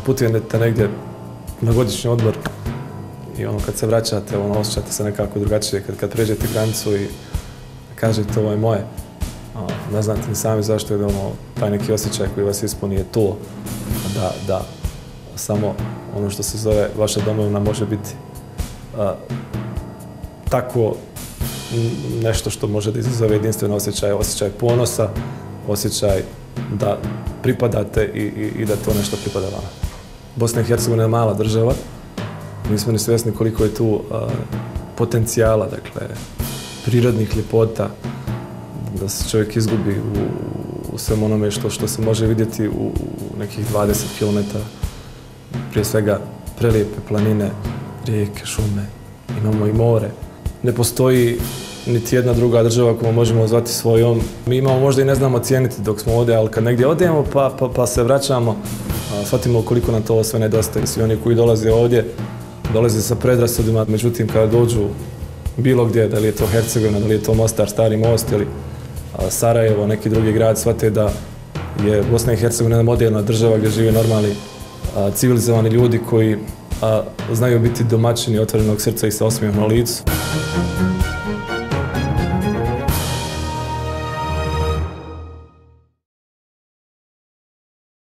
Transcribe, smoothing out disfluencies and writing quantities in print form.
putujete negdje na godišnji odmor i kad se vraćate, osjećate se nekako drugačije. Kad pređete granicu i kažete ovo je moje, ne znate ni sami zašto je taj neki osjećaj koji vas ispuni je to da samo ono što se zove vaša domovina može biti tako nešto što može da izazove jedinstven osjećaj ponosa, osjećaj da pripadate i da to nešto pripada vama. Bosna i Hercegovina je mala država, nismo ni svjesni koliko je tu potencijala, dakle, prirodnih ljepota, da se čovjek izgubi u svem onome što se može vidjeti u nekih 20 km. Prije svega prelijepe planine, rijeke, šume, imamo i more. Ne postoji niti jedna druga država koju možemo zvati svojom. Mi imamo možda i ne znamo cijeniti dok smo ovdje, ali kad negdje odemo pa se vraćamo, shvatimo koliko nam to sve nedostaje. Svi oni koji dolaze ovdje, dolaze sa predrasudima, međutim kada dođu bilo gdje, da li je to Hercegovina, da li je to Mostar, Stari Most ili Sarajevo, neki drugi grad, shvate da je Bosna i Hercegovina moderna država gdje žive normalni, civilizovani ljudi koji znaju biti domaćini, otvorenog srca i sa osmijehom na licu.